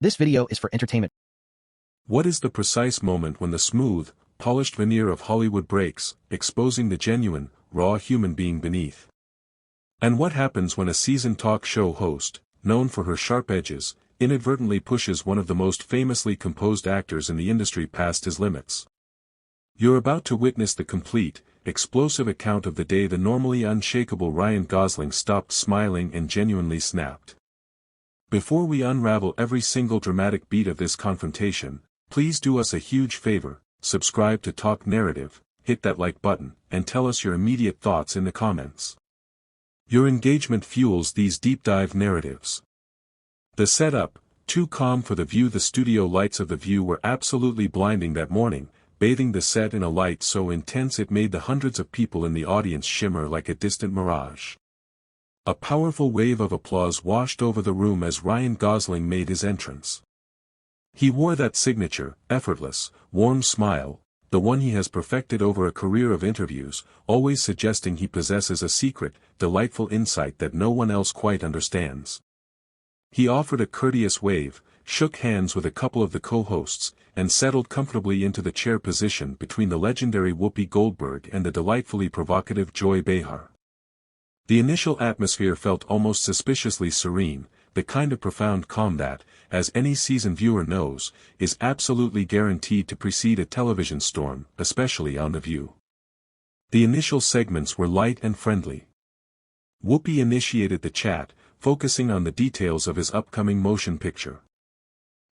This video is for entertainment. What is the precise moment when the smooth, polished veneer of Hollywood breaks, exposing the genuine, raw human being beneath? And what happens when a seasoned talk show host, known for her sharp edges, inadvertently pushes one of the most famously composed actors in the industry past his limits? You're about to witness the complete, explosive account of the day the normally unshakable Ryan Gosling stopped smiling and genuinely snapped. Before we unravel every single dramatic beat of this confrontation, please do us a huge favor, subscribe to Talk Narrative, hit that like button, and tell us your immediate thoughts in the comments. Your engagement fuels these deep dive narratives. The setup, too calm for the view. The studio lights of The View were absolutely blinding that morning, bathing the set in a light so intense it made the hundreds of people in the audience shimmer like a distant mirage. A powerful wave of applause washed over the room as Ryan Gosling made his entrance. He wore that signature, effortless, warm smile, the one he has perfected over a career of interviews, always suggesting he possesses a secret, delightful insight that no one else quite understands. He offered a courteous wave, shook hands with a couple of the co-hosts, and settled comfortably into the chair position between the legendary Whoopi Goldberg and the delightfully provocative Joy Behar. The initial atmosphere felt almost suspiciously serene, the kind of profound calm that, as any seasoned viewer knows, is absolutely guaranteed to precede a television storm, especially on The View. The initial segments were light and friendly. Whoopi initiated the chat, focusing on the details of his upcoming motion picture.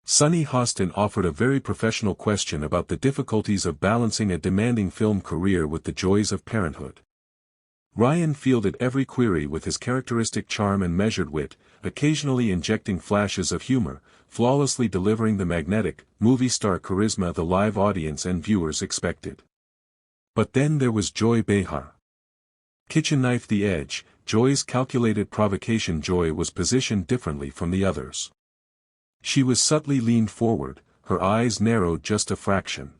Sunny Hostin offered a very professional question about the difficulties of balancing a demanding film career with the joys of parenthood. Ryan fielded every query with his characteristic charm and measured wit, occasionally injecting flashes of humor, flawlessly delivering the magnetic, movie star charisma the live audience and viewers expected. But then there was Joy Behar. Kitchen knife the edge, Joy's calculated provocation. Joy was positioned differently from the others. She was subtly leaned forward, her eyes narrowed just a fraction.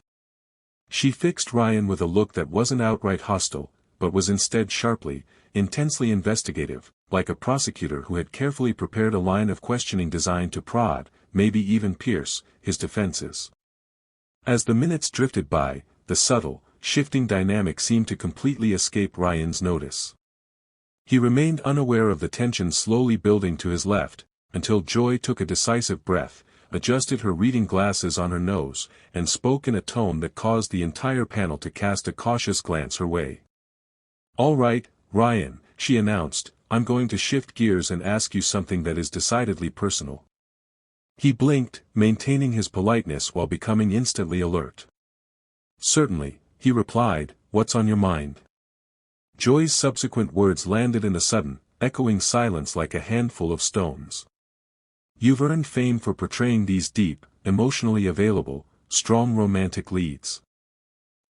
She fixed Ryan with a look that wasn't outright hostile, but was instead sharply, intensely investigative, like a prosecutor who had carefully prepared a line of questioning designed to prod, maybe even pierce, his defenses. As the minutes drifted by, the subtle, shifting dynamic seemed to completely escape Ryan's notice. He remained unaware of the tension slowly building to his left, until Joy took a decisive breath, adjusted her reading glasses on her nose, and spoke in a tone that caused the entire panel to cast a cautious glance her way. "All right, Ryan," she announced, "I'm going to shift gears and ask you something that is decidedly personal." He blinked, maintaining his politeness while becoming instantly alert. "Certainly," he replied, "what's on your mind?" Joy's subsequent words landed in a sudden, echoing silence like a handful of stones. "You've earned fame for portraying these deep, emotionally available, strong romantic leads.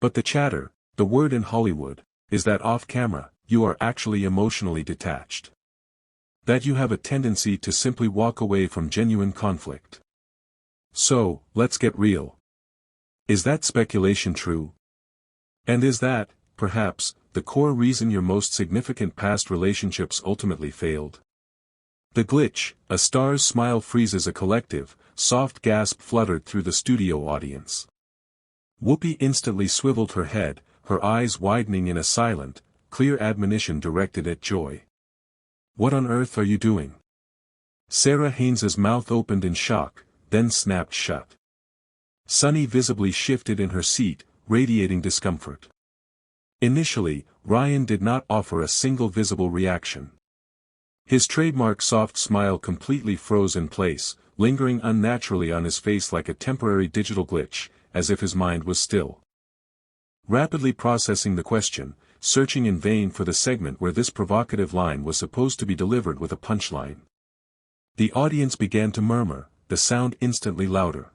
But the chatter, the word in Hollywood, is that off-camera, you are actually emotionally detached. That you have a tendency to simply walk away from genuine conflict. So, let's get real. Is that speculation true? And is that, perhaps, the core reason your most significant past relationships ultimately failed?" The glitch, a star's smile freezes. A collective, soft gasp fluttered through the studio audience. Whoopi instantly swiveled her head, her eyes widening in a silent, clear admonition directed at Joy. "What on earth are you doing?" Sarah Haynes's mouth opened in shock, then snapped shut. Sunny visibly shifted in her seat, radiating discomfort. Initially, Ryan did not offer a single visible reaction. His trademark soft smile completely froze in place, lingering unnaturally on his face like a temporary digital glitch, as if his mind was still. Rapidly processing the question, searching in vain for the segment where this provocative line was supposed to be delivered with a punchline. The audience began to murmur, the sound instantly louder.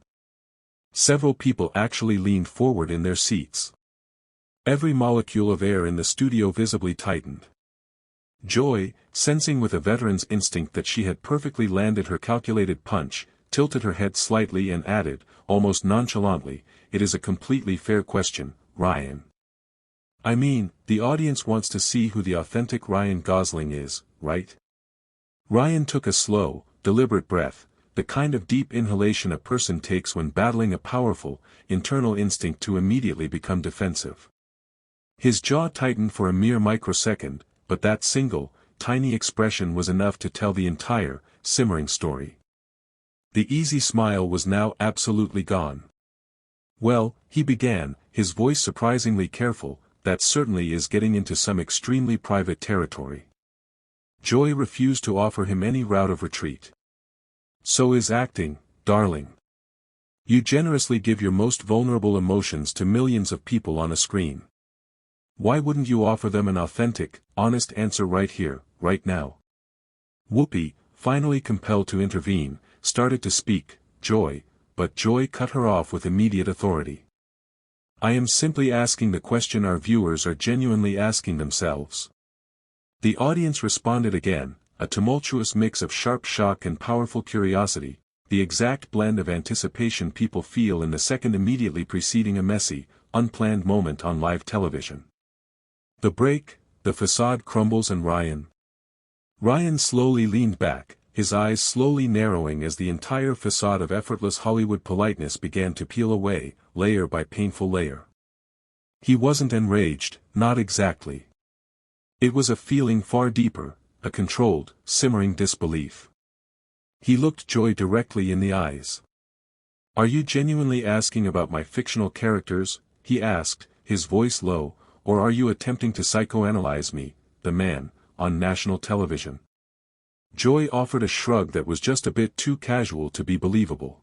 Several people actually leaned forward in their seats. Every molecule of air in the studio visibly tightened. Joy, sensing with a veteran's instinct that she had perfectly landed her calculated punch, tilted her head slightly and added, almost nonchalantly, "It is a completely fair question, Ryan. I mean, the audience wants to see who the authentic Ryan Gosling is, right?" Ryan took a slow, deliberate breath, the kind of deep inhalation a person takes when battling a powerful, internal instinct to immediately become defensive. His jaw tightened for a mere microsecond, but that single, tiny expression was enough to tell the entire, simmering story. The easy smile was now absolutely gone. "Well," he began, his voice surprisingly careful, "that certainly is getting into some extremely private territory." Joy refused to offer him any route of retreat. "So is acting, darling. You generously give your most vulnerable emotions to millions of people on a screen. Why wouldn't you offer them an authentic, honest answer right here, right now?" Whoopi, finally compelled to intervene, started to speak, Joy, but Joy cut her off with immediate authority. "I am simply asking the question our viewers are genuinely asking themselves." The audience responded again, a tumultuous mix of sharp shock and powerful curiosity, the exact blend of anticipation people feel in the second immediately preceding a messy, unplanned moment on live television. The break, the facade crumbles and Ryan slowly leaned back, his eyes slowly narrowing as the entire facade of effortless Hollywood politeness began to peel away, layer by painful layer. He wasn't enraged, not exactly. It was a feeling far deeper, a controlled, simmering disbelief. He looked Joy directly in the eyes. "Are you genuinely asking about my fictional characters?" he asked, his voice low, "or are you attempting to psychoanalyze me, the man, on national television?" Joy offered a shrug that was just a bit too casual to be believable.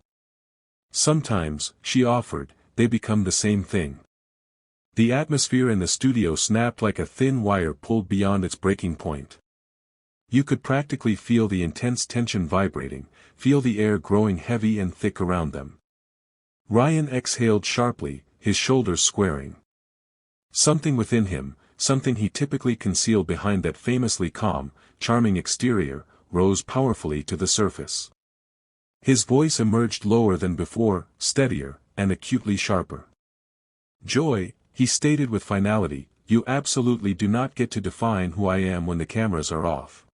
"Sometimes," she offered, "they become the same thing." The atmosphere in the studio snapped like a thin wire pulled beyond its breaking point. You could practically feel the intense tension vibrating, feel the air growing heavy and thick around them. Ryan exhaled sharply, his shoulders squaring. Something within him, something he typically concealed behind that famously calm, charming exterior, rose powerfully to the surface. His voice emerged lower than before, steadier, and acutely sharper. "Joy," he stated with finality, "you absolutely do not get to define who I am when the cameras are off.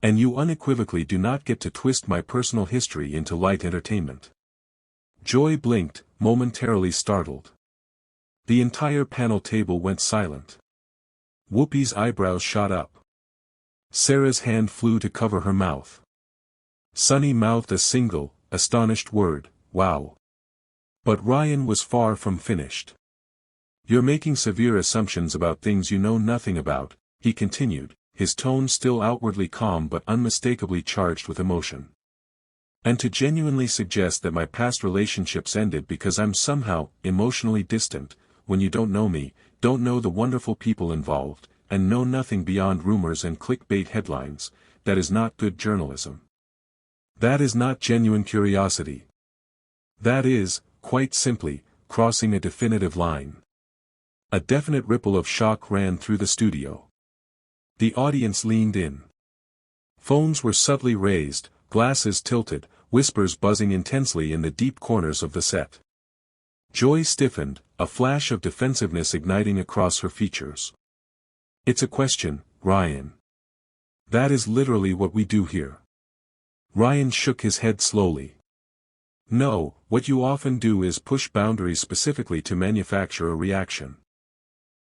And you unequivocally do not get to twist my personal history into light entertainment." Joy blinked, momentarily startled. The entire panel table went silent. Whoopi's eyebrows shot up. Sarah's hand flew to cover her mouth. Sunny mouthed a single, astonished word, "Wow." But Ryan was far from finished. "You're making severe assumptions about things you know nothing about," he continued, his tone still outwardly calm but unmistakably charged with emotion. "And to genuinely suggest that my past relationships ended because I'm somehow emotionally distant, when you don't know me, don't know the wonderful people involved, and know nothing beyond rumors and clickbait headlines, that is not good journalism. That is not genuine curiosity. That is, quite simply, crossing a definitive line." A definite ripple of shock ran through the studio. The audience leaned in. Phones were subtly raised, glasses tilted, whispers buzzing intensely in the deep corners of the set. Joy stiffened, a flash of defensiveness igniting across her features. "It's a question, Ryan. That is literally what we do here." Ryan shook his head slowly. "No, what you often do is push boundaries specifically to manufacture a reaction.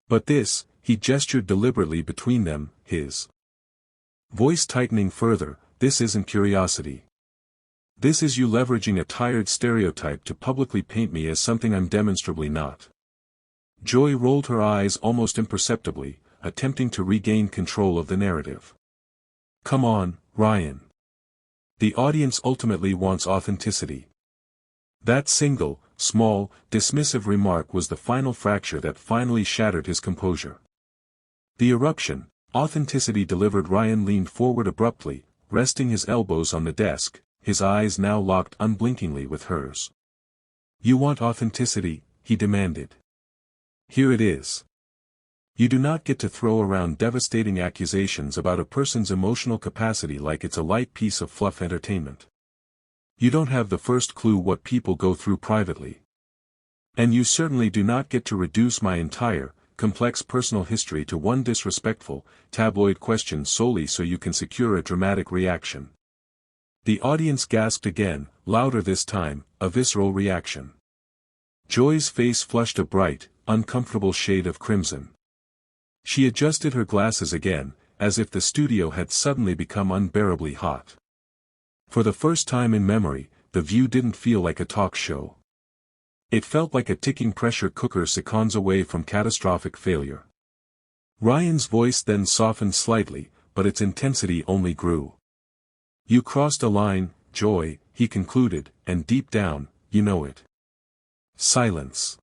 But this," he gestured deliberately between them, his voice tightening further, "this isn't curiosity. This is you leveraging a tired stereotype to publicly paint me as something I'm demonstrably not." Joy rolled her eyes almost imperceptibly, attempting to regain control of the narrative. "Come on, Ryan. The audience ultimately wants authenticity." That single, small, dismissive remark was the final fracture that finally shattered his composure. The eruption, authenticity delivered. Ryan leaned forward abruptly, resting his elbows on the desk, his eyes now locked unblinkingly with hers. "You want authenticity?" he demanded. "Here it is. You do not get to throw around devastating accusations about a person's emotional capacity like it's a light piece of fluff entertainment. You don't have the first clue what people go through privately. And you certainly do not get to reduce my entire, complex personal history to one disrespectful, tabloid question solely so you can secure a dramatic reaction. The audience gasped again, louder this time, a visceral reaction. Joy's face flushed a bright, uncomfortable shade of crimson. She adjusted her glasses again, as if the studio had suddenly become unbearably hot. For the first time in memory, The View didn't feel like a talk show. It felt like a ticking pressure cooker seconds away from catastrophic failure. Ryan's voice then softened slightly, but its intensity only grew. "You crossed a line, Joy," he concluded, "and deep down, you know it." Silence.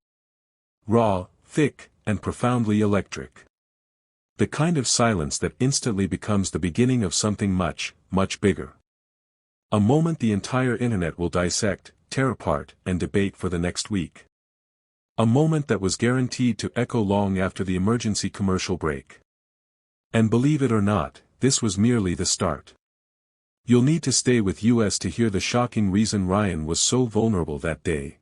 Raw, thick, and profoundly electric. The kind of silence that instantly becomes the beginning of something much, much bigger. A moment the entire internet will dissect, tear apart, and debate for the next week. A moment that was guaranteed to echo long after the emergency commercial break. And believe it or not, this was merely the start. You'll need to stay with us to hear the shocking reason Ryan was so vulnerable that day.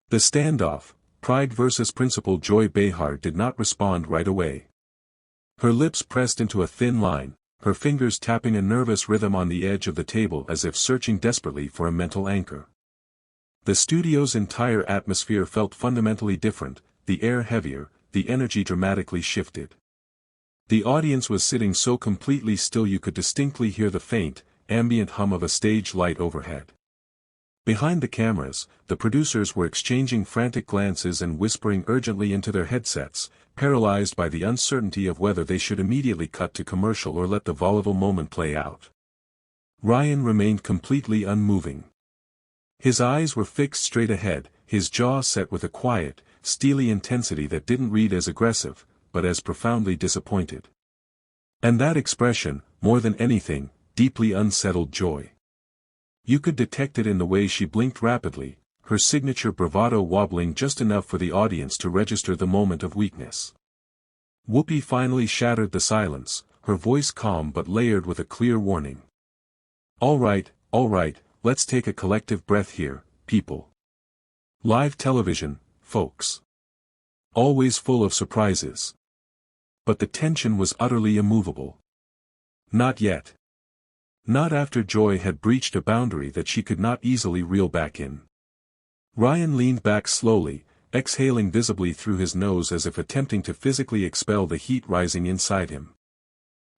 The standoff, pride versus principle. Joy Behar did not respond right away. Her lips pressed into a thin line, her fingers tapping a nervous rhythm on the edge of the table as if searching desperately for a mental anchor. The studio's entire atmosphere felt fundamentally different, the air heavier, the energy dramatically shifted. The audience was sitting so completely still you could distinctly hear the faint, ambient hum of a stage light overhead. Behind the cameras, the producers were exchanging frantic glances and whispering urgently into their headsets, paralyzed by the uncertainty of whether they should immediately cut to commercial or let the volatile moment play out. Ryan remained completely unmoving. His eyes were fixed straight ahead, his jaw set with a quiet, steely intensity that didn't read as aggressive, but as profoundly disappointed. And that expression, more than anything, deeply unsettled Joy. You could detect it in the way she blinked rapidly, her signature bravado wobbling just enough for the audience to register the moment of weakness. Whoopi finally shattered the silence, her voice calm but layered with a clear warning. All right, let's take a collective breath here, people. Live television, folks. Always full of surprises. But the tension was utterly immovable. Not yet. Not after Joy had breached a boundary that she could not easily reel back in. Ryan leaned back slowly, exhaling visibly through his nose as if attempting to physically expel the heat rising inside him.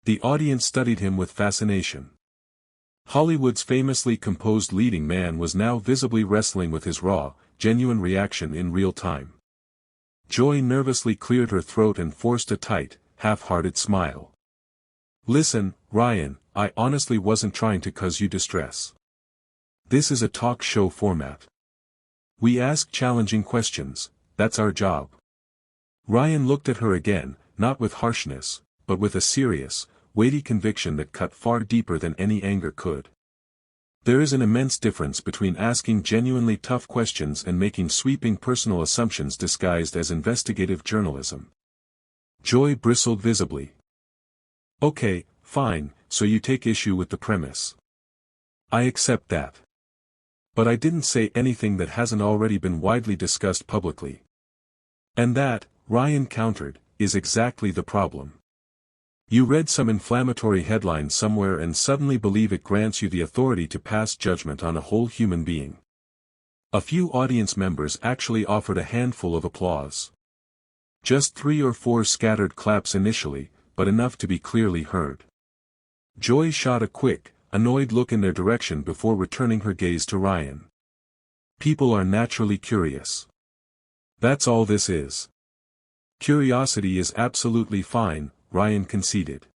The audience studied him with fascination. Hollywood's famously composed leading man was now visibly wrestling with his raw, genuine reaction in real time. Joy nervously cleared her throat and forced a tight, half-hearted smile. "Listen, Ryan, I honestly wasn't trying to cause you distress. This is a talk show format. We ask challenging questions, that's our job." Ryan looked at her again, not with harshness, but with a serious, weighty conviction that cut far deeper than any anger could. There is an immense difference between asking genuinely tough questions and making sweeping personal assumptions disguised as investigative journalism. Joy bristled visibly. "Okay, fine, so you take issue with the premise. I accept that. But I didn't say anything that hasn't already been widely discussed publicly. And that," Ryan countered, "is exactly the problem. You read some inflammatory headline somewhere and suddenly believe it grants you the authority to pass judgment on a whole human being." A few audience members actually offered a handful of applause. Just 3 or 4 scattered claps initially, but enough to be clearly heard. Joy shot a quick, annoyed look in their direction before returning her gaze to Ryan. "People are naturally curious. That's all this is." "Curiosity is absolutely fine," Ryan conceded.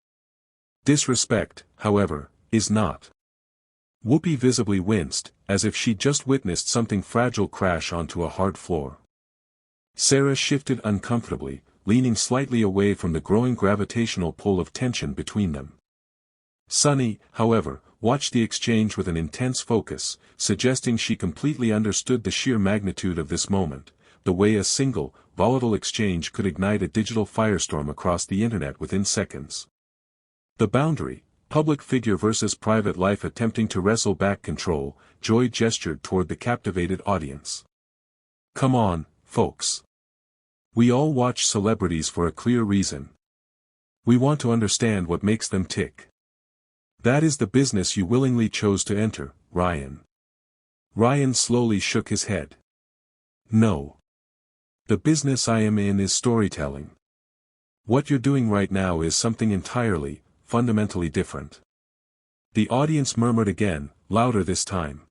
"Disrespect, however, is not." Whoopi visibly winced, as if she'd just witnessed something fragile crash onto a hard floor. Sarah shifted uncomfortably, leaning slightly away from the growing gravitational pull of tension between them. Sunny, however, watched the exchange with an intense focus, suggesting she completely understood the sheer magnitude of this moment, the way a single, volatile exchange could ignite a digital firestorm across the internet within seconds. The boundary, public figure versus private life attempting to wrestle back control, Joy gestured toward the captivated audience. "Come on, folks. We all watch celebrities for a clear reason. We want to understand what makes them tick. That is the business you willingly chose to enter, Ryan. Ryan slowly shook his head. No. The business I am in is storytelling. What you're doing right now is something entirely, fundamentally different. The audience murmured again, louder this time.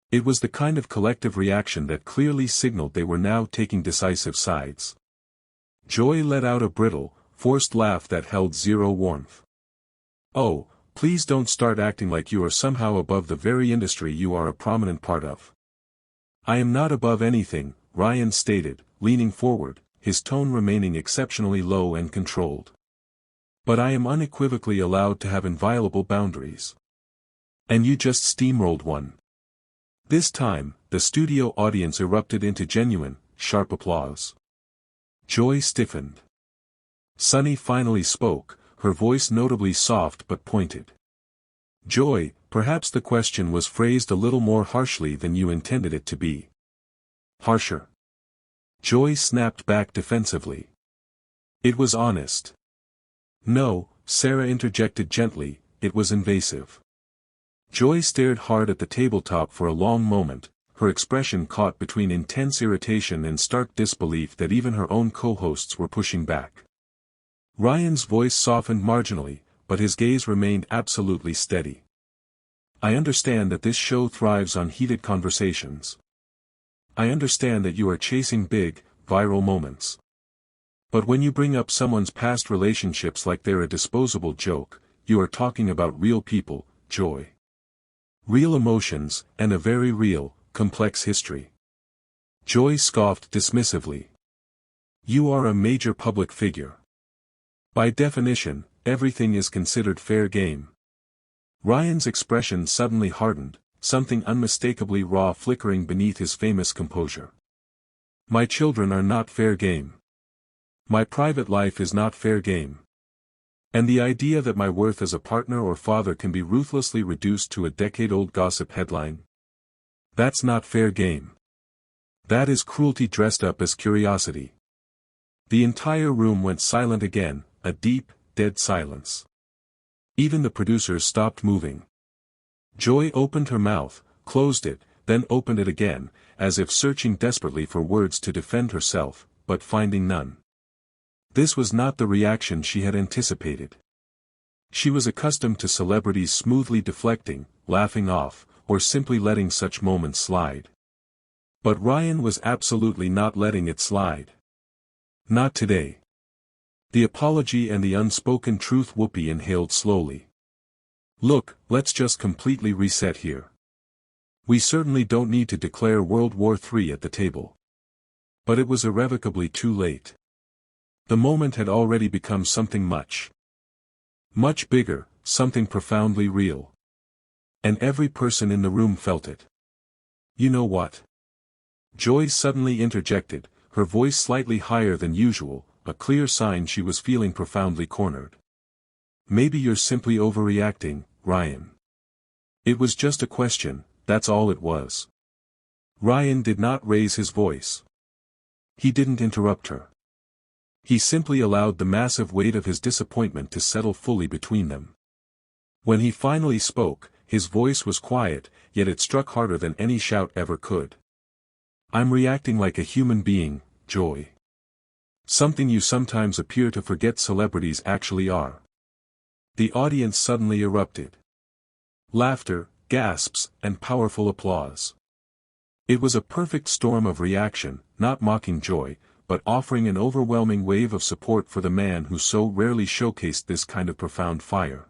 It was the kind of collective reaction that clearly signaled they were now taking decisive sides. Joy let out a brittle, forced laugh that held zero warmth. Oh, please don't start acting like you are somehow above the very industry you are a prominent part of. I am not above anything, Ryan stated, leaning forward, his tone remaining exceptionally low and controlled. But I am unequivocally allowed to have inviolable boundaries. And you just steamrolled one. This time, the studio audience erupted into genuine, sharp applause. Joy stiffened. Sunny finally spoke, her voice notably soft but pointed. Joy, perhaps the question was phrased a little more harshly than you intended it to be. Harsher. Joy snapped back defensively. It was honest. No, Sarah interjected gently, it was invasive. Joy stared hard at the tabletop for a long moment, her expression caught between intense irritation and stark disbelief that even her own co-hosts were pushing back. Ryan's voice softened marginally, but his gaze remained absolutely steady. I understand that this show thrives on heated conversations. I understand that you are chasing big, viral moments. But when you bring up someone's past relationships like they're a disposable joke, you are talking about real people, Joy. Real emotions, and a very real, complex history. Joy scoffed dismissively. You are a major public figure. By definition, everything is considered fair game. Ryan's expression suddenly hardened, something unmistakably raw flickering beneath his famous composure. My children are not fair game. My private life is not fair game. And the idea that my worth as a partner or father can be ruthlessly reduced to a decade-old gossip headline? That's not fair game. That is cruelty dressed up as curiosity. The entire room went silent again, a deep, dead silence. Even the producers stopped moving. Joy opened her mouth, closed it, then opened it again, as if searching desperately for words to defend herself, but finding none. This was not the reaction she had anticipated. She was accustomed to celebrities smoothly deflecting, laughing off, or simply letting such moments slide. But Ryan was absolutely not letting it slide. Not today. The apology and the unspoken truth. Whoopi inhaled slowly. Look, let's just completely reset here. We certainly don't need to declare World War III at the table. But it was irrevocably too late. The moment had already become something much bigger, something profoundly real. And every person in the room felt it. You know what? Joy suddenly interjected, her voice slightly higher than usual, a clear sign she was feeling profoundly cornered. Maybe you're simply overreacting, Ryan. It was just a question, that's all it was. Ryan did not raise his voice. He didn't interrupt her. He simply allowed the massive weight of his disappointment to settle fully between them. When he finally spoke, his voice was quiet, yet it struck harder than any shout ever could. I'm reacting like a human being, Joy. Something you sometimes appear to forget celebrities actually are. The audience suddenly erupted. Laughter, gasps, and powerful applause. It was a perfect storm of reaction, not mocking Joy, but offering an overwhelming wave of support for the man who so rarely showcased this kind of profound fire.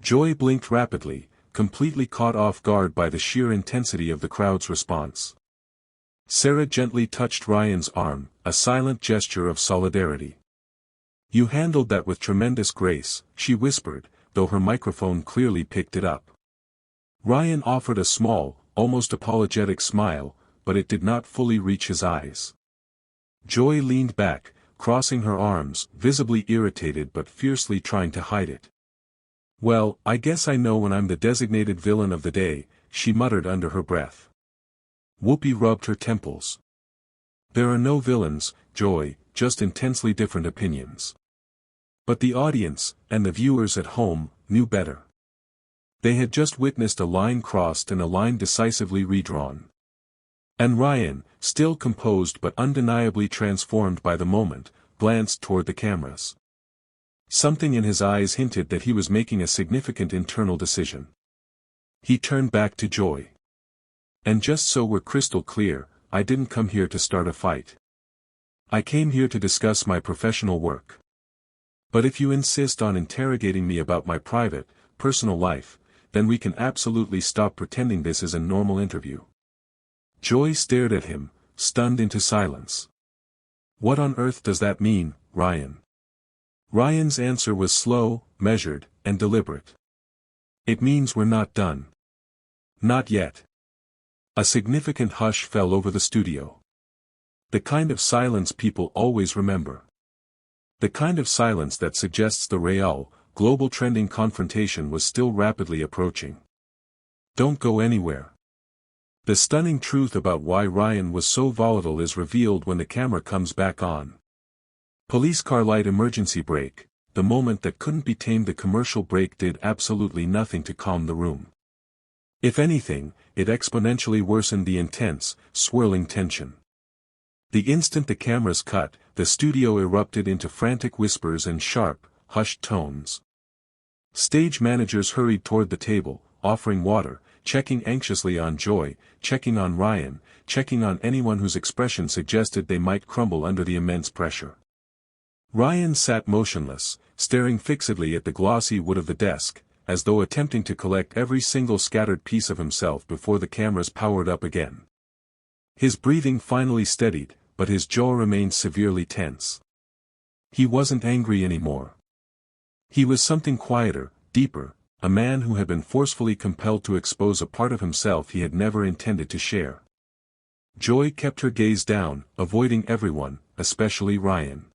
Joy blinked rapidly, completely caught off guard by the sheer intensity of the crowd's response. Sarah gently touched Ryan's arm, a silent gesture of solidarity. You handled that with tremendous grace, she whispered, though her microphone clearly picked it up. Ryan offered a small, almost apologetic smile, but it did not fully reach his eyes. Joy leaned back, crossing her arms, visibly irritated but fiercely trying to hide it. Well, I guess I know when I'm the designated villain of the day, she muttered under her breath. Whoopi rubbed her temples. There are no villains, Joy, just intensely different opinions. But the audience, and the viewers at home, knew better. They had just witnessed a line crossed and a line decisively redrawn. And Ryan, still composed but undeniably transformed by the moment, glanced toward the cameras. Something in his eyes hinted that he was making a significant internal decision. He turned back to Joy. "And just so we're crystal clear, I didn't come here to start a fight. I came here to discuss my professional work. But if you insist on interrogating me about my private, personal life, then we can absolutely stop pretending this is a normal interview." Joy stared at him, stunned into silence. "What on earth does that mean, Ryan?" Ryan's answer was slow, measured, and deliberate. "It means we're not done. Not yet." A significant hush fell over the studio. The kind of silence people always remember. The kind of silence that suggests the real, global trending confrontation was still rapidly approaching. Don't go anywhere. The stunning truth about why Ryan was so volatile is revealed when the camera comes back on. Police car light emergency brake. The moment that couldn't be tamed. The commercial break did absolutely nothing to calm the room. If anything, it exponentially worsened the intense, swirling tension. The instant the cameras cut, the studio erupted into frantic whispers and sharp, hushed tones. Stage managers hurried toward the table, offering water, checking anxiously on Joy, checking on Ryan, checking on anyone whose expression suggested they might crumble under the immense pressure. Ryan sat motionless, staring fixedly at the glossy wood of the desk, as though attempting to collect every single scattered piece of himself before the cameras powered up again. His breathing finally steadied, but his jaw remained severely tense. He wasn't angry anymore. He was something quieter, deeper, a man who had been forcefully compelled to expose a part of himself he had never intended to share. Joy kept her gaze down, avoiding everyone, especially Ryan.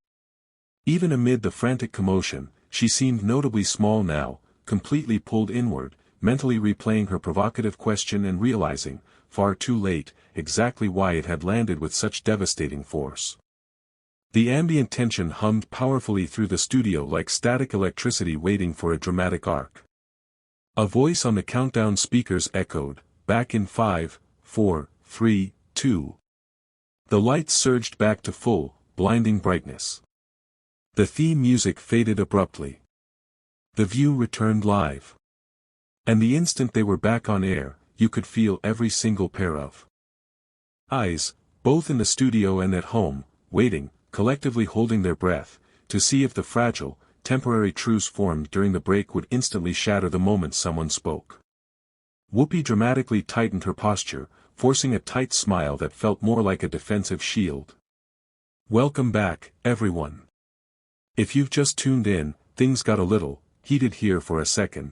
Even amid the frantic commotion, she seemed notably small now, completely pulled inward, mentally replaying her provocative question and realizing, far too late, exactly why it had landed with such devastating force. The ambient tension hummed powerfully through the studio like static electricity waiting for a dramatic arc. A voice on the countdown speakers echoed, "Back in 5, 4, 3, 2. The lights surged back to full, blinding brightness. The theme music faded abruptly. The View returned live. And the instant they were back on air, you could feel every single pair of eyes, both in the studio and at home, waiting, collectively holding their breath, to see if the fragile, temporary truce formed during the break would instantly shatter the moment someone spoke. Whoopi dramatically tightened her posture, forcing a tight smile that felt more like a defensive shield. "Welcome back, everyone. If you've just tuned in, things got a little heated here for a second."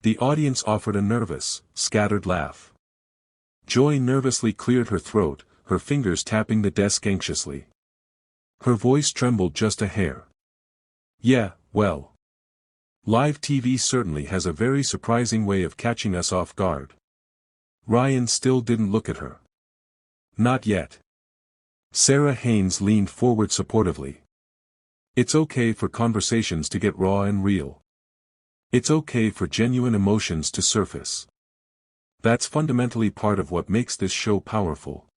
The audience offered a nervous, scattered laugh. Joy nervously cleared her throat, her fingers tapping the desk anxiously. Her voice trembled just a hair. "Yeah, well. Live TV certainly has a very surprising way of catching us off guard." Ryan still didn't look at her. "Not yet." Sarah Haynes leaned forward supportively. "It's okay for conversations to get raw and real. It's okay for genuine emotions to surface. That's fundamentally part of what makes this show powerful."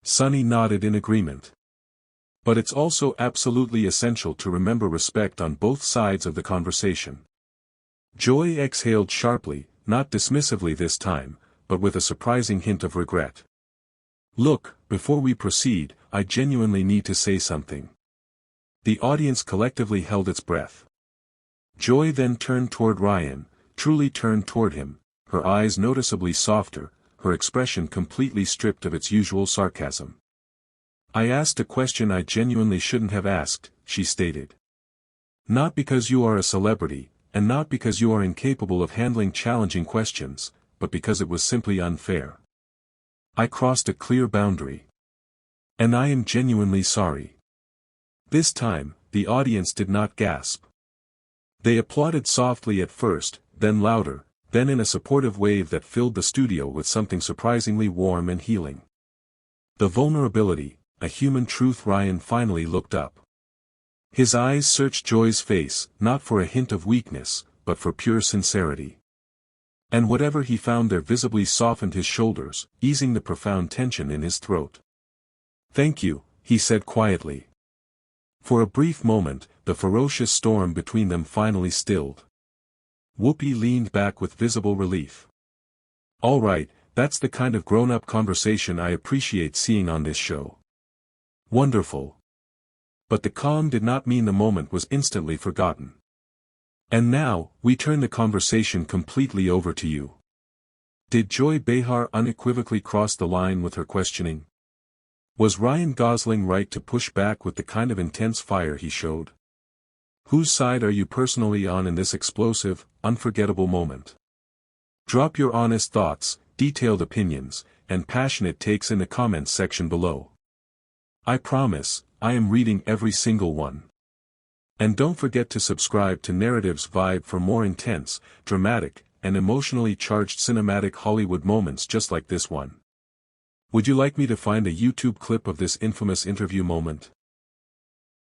Sunny nodded in agreement. "But it's also absolutely essential to remember respect on both sides of the conversation." Joy exhaled sharply, not dismissively this time, but with a surprising hint of regret. "Look, before we proceed, I genuinely need to say something." The audience collectively held its breath. Joy then turned toward Ryan, truly turned toward him, her eyes noticeably softer, her expression completely stripped of its usual sarcasm. "I asked a question I genuinely shouldn't have asked," she stated. "Not because you are a celebrity, and not because you are incapable of handling challenging questions, but because it was simply unfair. I crossed a clear boundary. And I am genuinely sorry." This time, the audience did not gasp. They applauded softly at first, then louder, then in a supportive wave that filled the studio with something surprisingly warm and healing. The vulnerability, a human truth. Ryan finally looked up. His eyes searched Joy's face, not for a hint of weakness, but for pure sincerity. And whatever he found there visibly softened his shoulders, easing the profound tension in his throat. "Thank you," he said quietly. For a brief moment, the ferocious storm between them finally stilled. Whoopi leaned back with visible relief. "All right, that's the kind of grown-up conversation I appreciate seeing on this show." "Wonderful." But the calm did not mean the moment was instantly forgotten. "And now, we turn the conversation completely over to you. Did Joy Behar unequivocally cross the line with her questioning? Was Ryan Gosling right to push back with the kind of intense fire he showed? Whose side are you personally on in this explosive, unforgettable moment? Drop your honest thoughts, detailed opinions, and passionate takes in the comments section below. I promise, I am reading every single one. And don't forget to subscribe to Narratives Vibe for more intense, dramatic, and emotionally charged cinematic Hollywood moments just like this one. Would you like me to find a YouTube clip of this infamous interview moment?